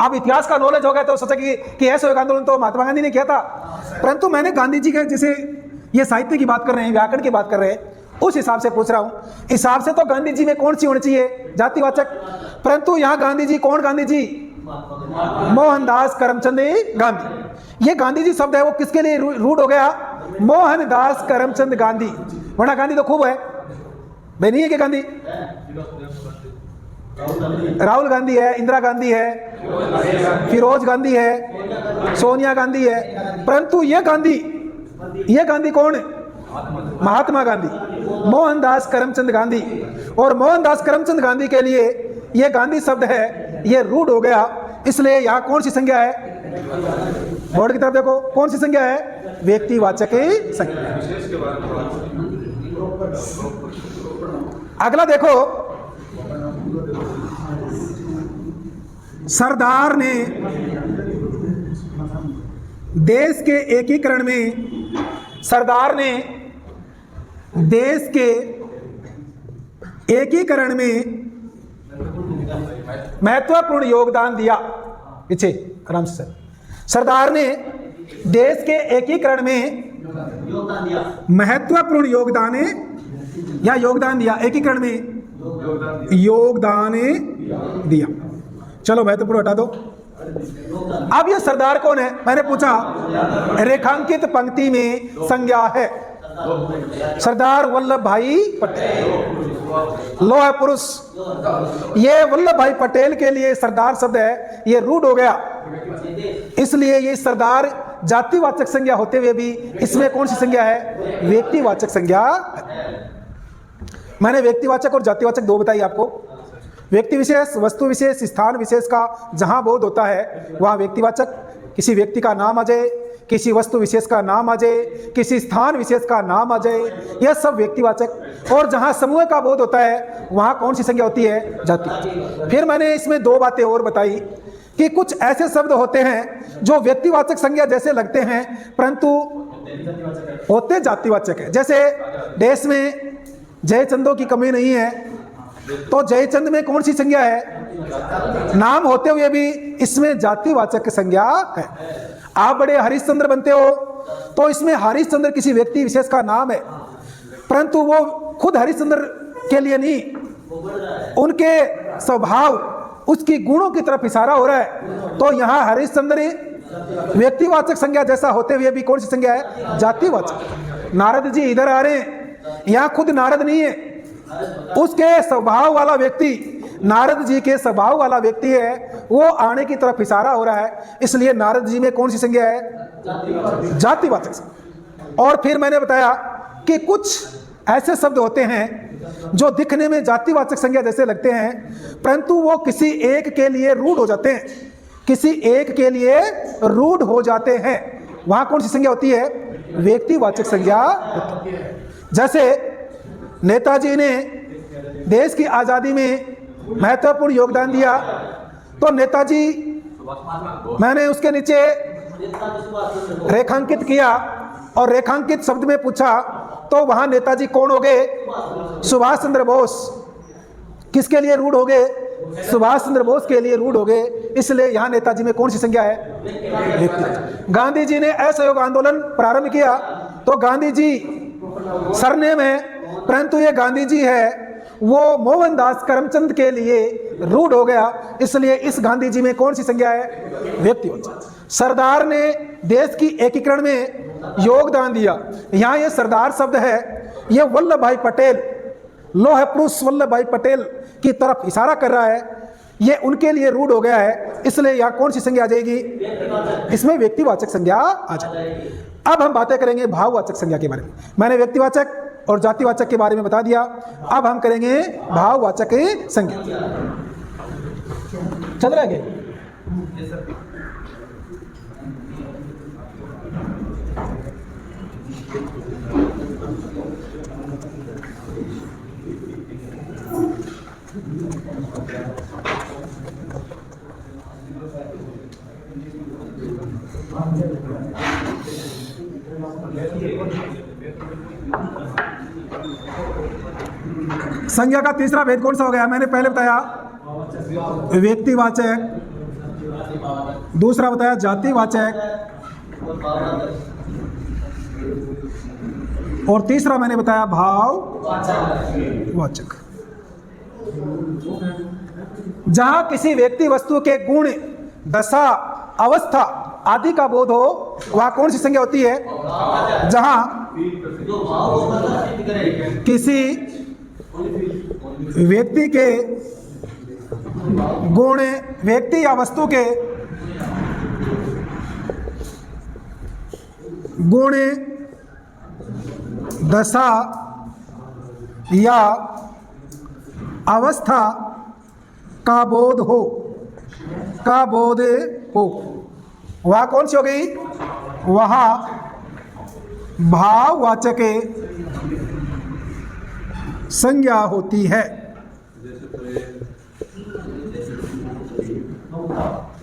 अब इतिहास का नॉलेज हो गया तो सोचा कि असहयोग आंदोलन तो महात्मा गांधी ने किया था, परंतु मैंने गांधी जी के, जैसे ये साहित्य की बात कर रहे हैं, व्याकरण की बात कर रहे हैं, उस हिसाब से पूछ रहा हूं। हिसाब से तो गांधी जी में कौन सी होनी चाहिए? जातिवाचक। परंतु यहां गांधी जी कौन? गांधी जी मोहनदास करमचंद गांधी। ये गांधी जी शब्द है वो किसके लिए रूढ़ हो गया? मोहनदास करमचंद गांधी। वरना गांधी तो खूब है भाई, नहीं है क्या गांधी? राहुल गांधी है, इंदिरा गांधी है, फिरोज गांधी है, सोनिया गांधी है, परंतु ये गांधी कौन? महात्मा गांधी, मोहनदास करमचंद गांधी। और मोहनदास करमचंद गांधी के लिए ये गांधी शब्द है ये रूढ़ हो गया। इसलिए यहाँ कौन सी संज्ञा है? बोर्ड की तरफ देखो, कौन सी संज्ञा है? व्यक्तिवाचक संज्ञा। अगला देखो, सरदार ने देश के एकीकरण में महत्वपूर्ण योगदान दिया। पीछे आराम से सर। सरदार ने देश के एकीकरण में महत्वपूर्ण योगदान दिया। एकीकरण में योगदान दिया। चलो महत्वपूर्ण हटा दो। अब ये सरदार कौन है? मैंने पूछा, रेखांकित पंक्ति में संज्ञा है सरदार वल्लभ भाई पटेल, लोह पुरुष। ये वल्लभ भाई पटेल के लिए सरदार शब्द है ये रूढ़ हो गया, इसलिए ये सरदार जातिवाचक संज्ञा होते हुए भी इसमें कौन सी संज्ञा है? व्यक्तिवाचक संज्ञा। मैंने व्यक्तिवाचक और जातिवाचक दो बताई आपको। व्यक्ति विशेष, वस्तु विशेष, स्थान विशेष का जहां बोध होता है वहां व्यक्तिवाचक, किसी व्यक्ति का नाम आ जाए, किसी वस्तु विशेष का नाम आ जाए, किसी स्थान विशेष का नाम आ जाए, यह सब व्यक्तिवाचक। और जहां समूह का बोध होता है वहां कौन सी संज्ञा होती है? जातिवाचक। फिर मैंने इसमें दो बातें और बताई कि कुछ ऐसे शब्द होते हैं जो व्यक्तिवाचक संज्ञा जैसे लगते हैं परंतु होते जातिवाचक है। जैसे देश में जयचंदों की कमी नहीं है, तो जयचंद में कौन सी संज्ञा है? नाम होते हुए भी इसमें जातिवाचक संज्ञा है। आप बड़े हरिश्चंद्र बनते हो तो इसमें हरिश्चंद्र किसी व्यक्ति विशेष का नाम है, परंतु वो खुद हरिश्चंद्र के लिए नहीं, उनके स्वभाव, उसकी गुणों की तरफ इशारा हो रहा है। तो यहाँ हरिश्चंद्र व्यक्तिवाचक संज्ञा जैसा होते हुए भी कौन सी संज्ञा है? जातिवाचक। नारद जी इधर आ रहे हैं, यहाँ खुद नारद नहीं है, उसके स्वभाव वाला व्यक्ति, नारद जी के स्वभाव वाला व्यक्ति है, वो आने की तरफ इशारा हो रहा है, इसलिए नारद जी में कौन सी संज्ञा है? जातिवाचक। और फिर मैंने बताया कि कुछ ऐसे शब्द होते हैं जो दिखने में जातिवाचक संज्ञा जैसे लगते हैं परंतु वो किसी एक के लिए रूढ़ हो जाते हैं, किसी एक के लिए रूढ़ हो जाते हैं, वहां कौन सी संज्ञा होती है? व्यक्तिवाचक संज्ञा। जैसे नेताजी ने देश की आज़ादी में महत्वपूर्ण योगदान दिया, तो नेताजी मैंने उसके नीचे रेखांकित किया और रेखांकित शब्द में पूछा तो वहां नेताजी कौन हो गए? सुभाष चंद्र बोस। किसके लिए रूढ़ हो गए? सुभाष चंद्र बोस के लिए रूढ़ हो गए। इसलिए यहां नेताजी में कौन सी संज्ञा है? व्यक्ति। गांधी जी ने असहयोग आंदोलन प्रारंभ किया तो गांधी जी सरनेम है, परंतु ये गांधी जी है वो मोहनदास करमचंद के लिए रूढ़ हो गया, इसलिए इस गांधी जी में कौन सी संज्ञा है? व्यक्तिवाचक। सरदार ने देश की एकीकरण में योगदान दिया। यहाँ ये सरदार शब्द है, ये वल्लभ भाई पटेल, लौह पुरुष वल्लभ भाई पटेल की तरफ इशारा कर रहा है, ये उनके लिए रूढ़ हो गया है, इसलिए यहाँ कौन सी संज्ञा आ जाएगी? इसमें व्यक्तिवाचक संज्ञा आ जाएगी। अब हम बातें करेंगे भाववाचक संज्ञा के बारे में। मैंने व्यक्तिवाचक और जातिवाचक के बारे में बता दिया, अब हम करेंगे भाववाचक संज्ञा। चल रहा है क्या? संज्ञा का तीसरा भेद कौन सा हो गया? मैंने पहले बताया व्यक्तिवाचक, दूसरा बताया जातिवाचक और तीसरा मैंने बताया भाववाचक। जहां किसी व्यक्ति वस्तु के गुण, दशा, अवस्था आदि का बोध हो वह कौन सी संज्ञा होती है? जहां किसी व्यक्ति के गुण, व्यक्ति या वस्तु के गुण, दशा या अवस्था का बोध हो, वह कौन सी हो गई? वह भाववाचक संज्ञा होती है।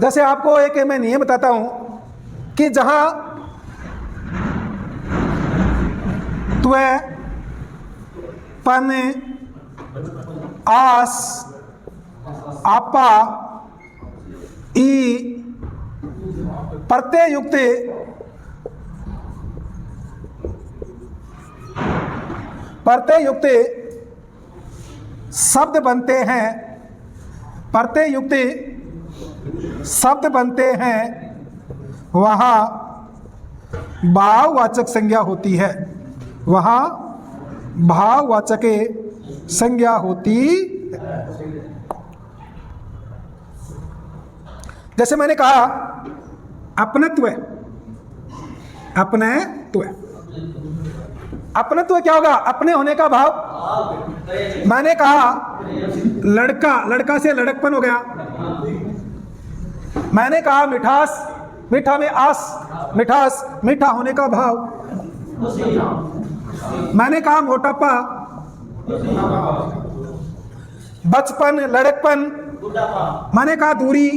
जैसे आपको एक मैं नियम बताता हूं कि जहां त्वय, पन, आस, आपा, ई प्रत्यय युक्त शब्द बनते हैं, प्रत्यय युक्त शब्द बनते हैं, वहाँ भाववाचक संज्ञा होती है, वहाँ भाववाचक संज्ञा होती है। जैसे मैंने कहा अपनत्व, अपनत्व क्या होगा? अपने होने का भाव। मैंने कहा लड़का, लड़का से लड़कपन हो गया। मैंने कहा मिठास, मीठा में आस, मिठास, मीठा होने का भाव। मैंने कहा मोटापा, बचपन, लड़कपन। मैंने कहा दूरी,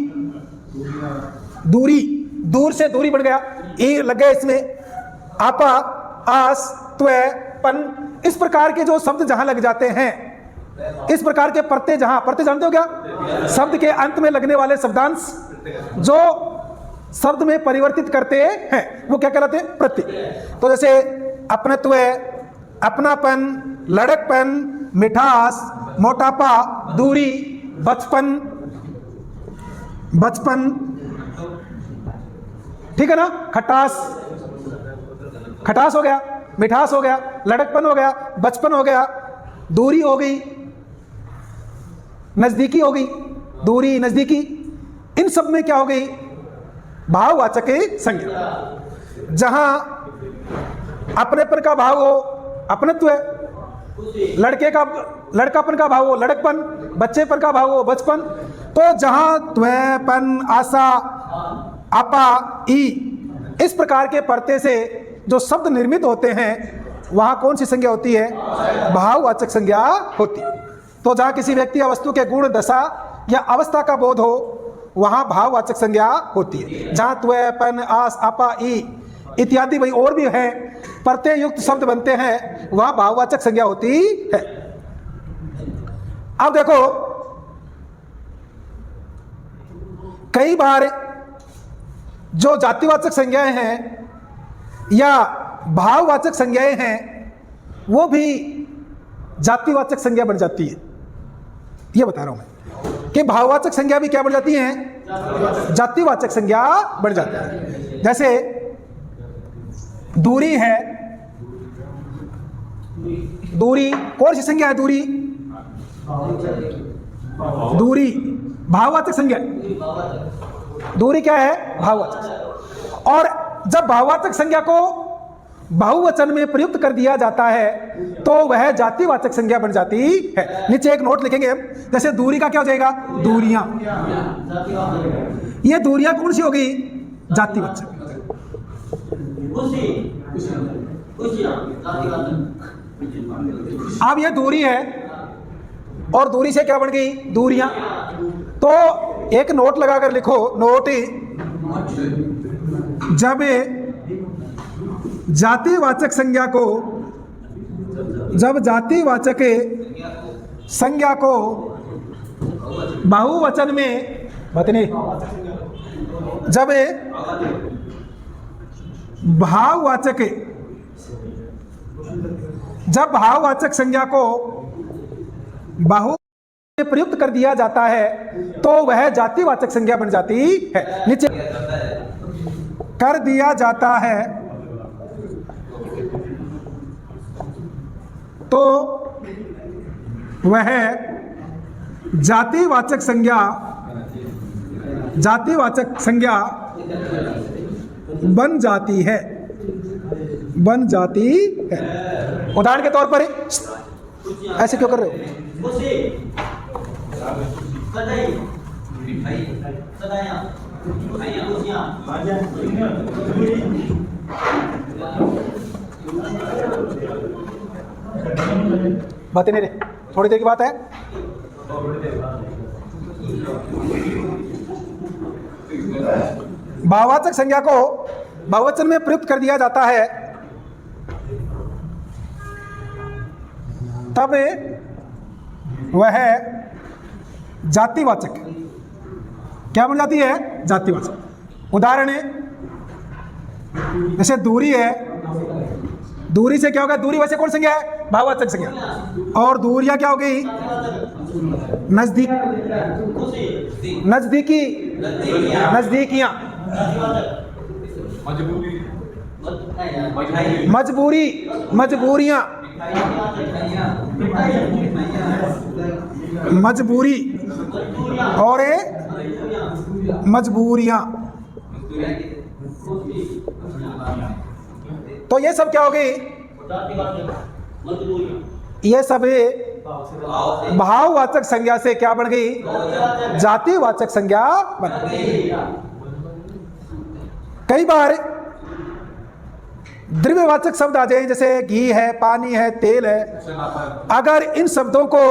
दूरी, दूर से दूरी बढ़ गया, ये लग गया इसमें। आपा, आस, त्वय, पन, इस प्रकार के जो शब्द जहां लग जाते हैं, इस प्रकार के प्रत्यय, जहां प्रत्यय जानते हो क्या? शब्द के अंत में लगने वाले शब्दांश जो शब्द में परिवर्तित करते हैं वो क्या कहलाते हैं? प्रत्यय। तो जैसे अपनत्व, अपनापन, लड़कपन, मिठास, मोटापा, दूरी, बचपन, बचपन, ठीक है ना? खटास, खटास हो गया, मिठास हो गया, लड़कपन हो गया, बचपन हो गया, दूरी हो गई, नजदीकी हो गई, दूरी, नजदीकी, इन सब में क्या हो गई? भाववाचक संज्ञा। जहां अपनेपन का भाव हो अपनत्व, लड़के का लड़कापन का भाव हो लड़कपन, बच्चेपन का भाव हो बचपन। तो जहां त्वपन, आशा, आपा, ई, इस प्रकार के प्रत्यय से जो शब्द निर्मित होते हैं वहां कौन सी संज्ञा होती है? भाववाचक संज्ञा होती है। तो जहां किसी व्यक्ति या वस्तु के गुण, दशा या अवस्था का बोध हो वहां भाववाचक संज्ञा होती है। जहां त्वय, पन, आस, अपा, ई इत्यादि वही और भी है प्रत्यय युक्त शब्द बनते हैं, वहां भाववाचक संज्ञा होती है। अब देखो, कई बार जो जातिवाचक संज्ञाएं हैं या भाववाचक संज्ञाएं हैं वो भी जातिवाचक संज्ञा बन जाती है। ये बता रहा हूं मैं कि भाववाचक संज्ञा भी क्या बन जाती हैं? जातिवाचक संज्ञा बन जाती है। जैसे दूरी है, दूरी कौन सी संज्ञा है? दूरी, दूरी भाववाचक संज्ञा। दूरी क्या है? भाववाचक। और जब भाववाचक संज्ञा को बहुवचन में प्रयुक्त कर दिया जाता है तो वह जातिवाचक संज्ञा बन जाती है। नीचे एक नोट लिखेंगे हम, जैसे दूरी का क्या हो जाएगा? दूरियां। ये दूरियां कौन सी होगी? जातिवाचक। अब ये दूरी है और दूरी से क्या बन गई? दूरियां। तो एक नोट लगाकर लिखो, नोट, जब जातिवाचक संज्ञा को, जब जातिवाचक संज्ञा को बहुवचन में बतने, जब भाववाचक, जब भाववाचक संज्ञा को बहु में प्रयुक्त कर दिया जाता है तो वह जातिवाचक संज्ञा बन जाती है। नीचे कर दिया जाता है तो वह जातिवाचक संज्ञा, जातिवाचक संज्ञा बन जाती है, बन जाती है। उदाहरण के तौर पर, ऐसे क्यों कर रहे हो? बातें नहीं रे, थोड़ी देर की बात है। भाववाचक संज्ञा को बहुवचन में प्रयुक्त कर दिया जाता है तब वह जातिवाचक क्या बन जाती है? जातिवाचक। उदाहरण है, जैसे दूरी है, दूरी से क्या होगा? दूरी वैसे कौन संज्ञा है? भाववाचक संज्ञा। और दूरियां क्या हो गई? नजदीक, नजदीकी, नजदीकियां। मजबूरी, मजबूरियां, मजबूरी और मजबूरियां। तो ये सब क्या हो गई? ये सब भाववाचक संज्ञा से क्या बन गई? जातिवाचक संज्ञा बन गई। कई बार द्रव्यवाचक शब्द आ जाए, जैसे घी है, पानी है, तेल है। अगर इन शब्दों को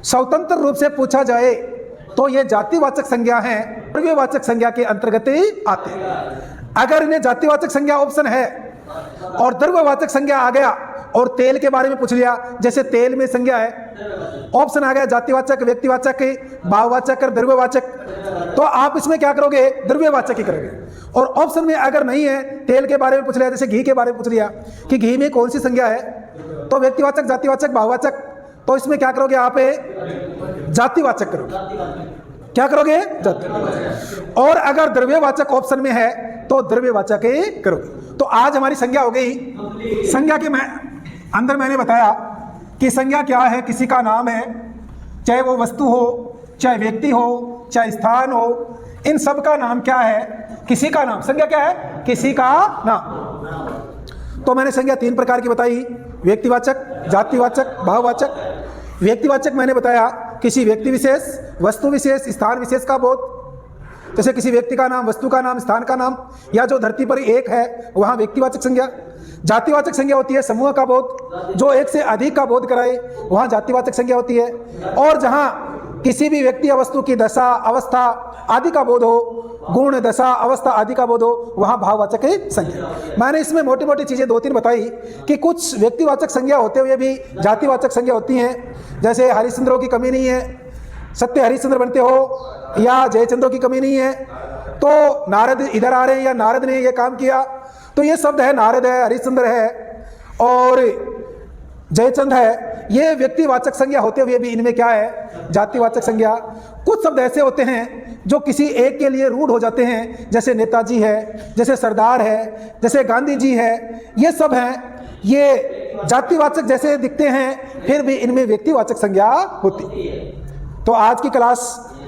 स्वतंत्र रूप से पूछा जाए तो ये जातिवाचक संज्ञा है, द्रव्यवाचक संज्ञा के अंतर्गत आते हैं। अगर इन्हें जातिवाचक संज्ञा ऑप्शन है और द्रव्यवाचक संज्ञा आ गया और तेल के बारे में पूछ लिया, जैसे तेल में संज्ञा है, ऑप्शन आ गया जातिवाचक, व्यक्तिवाचक, भाववाचक और द्रव्यवाचक, तो आप इसमें क्या करोगे? द्रव्यवाचक ही करोगे। और ऑप्शन में अगर नहीं है, तेल के बारे में पूछ लिया, जैसे घी के बारे में पूछ लिया कि घी में कौन सी संज्ञा है, तो व्यक्तिवाचक, जातिवाचक, भाववाचक, तो इसमें क्या करोगे? आप जातिवाचक करोगे। क्या करोगे? जातिवाचक। और अगर द्रव्यवाचक ऑप्शन में है तो द्रव्यवाचक करोगे। तो आज हमारी संज्ञा हो गई। संज्ञा के अंदर मैंने बताया कि संज्ञा क्या है? किसी का नाम है, चाहे वो वस्तु हो, चाहे व्यक्ति हो, चाहे स्थान हो, इन सब का नाम क्या है? किसी का नाम। संज्ञा क्या है? किसी का नाम। तो मैंने संज्ञा 3 प्रकार की बताई, व्यक्तिवाचक, जातिवाचक, भाववाचक। व्यक्तिवाचक मैंने बताया किसी व्यक्ति विशेष, वस्तु विशेष, स्थान विशेष का बोध, जैसे किसी व्यक्ति का नाम, वस्तु का नाम, स्थान का नाम, या जो धरती पर एक है वहाँ व्यक्तिवाचक संज्ञा। जातिवाचक संज्ञा होती है समूह का बोध, जो एक से अधिक का बोध कराए वहाँ जातिवाचक संज्ञा होती है। और जहाँ किसी भी व्यक्ति या वस्तु की दशा, अवस्था आदि का बोध हो, गुण, दशा, अवस्था आदि का बोध हो, वहाँ भाववाचक संज्ञा। मैंने इसमें मोटी मोटी चीज़ें 2-3 बताई कि कुछ व्यक्तिवाचक संज्ञा होते हुए भी जातिवाचक संज्ञा होती हैं। जैसे हरिश्चंद्रों की कमी नहीं है, सत्य हरिश्चंद्र बनते हो, या जयचंद्रों की कमी नहीं है, तो नारद इधर आ रहे हैं या नारद ने ये काम किया, तो ये शब्द है नारद है, हरिश्चंद्र है और जयचंद है, ये व्यक्तिवाचक संज्ञा होते हुए भी इनमें क्या है, जातिवाचक संज्ञा। कुछ शब्द ऐसे होते हैं जो किसी एक के लिए रूढ़ हो जाते हैं, जैसे नेताजी है, जैसे सरदार है, जैसे गांधी जी है, ये सब हैं, ये जातिवाचक जैसे दिखते हैं, फिर भी इनमें व्यक्तिवाचक संज्ञा होती। तो आज की क्लास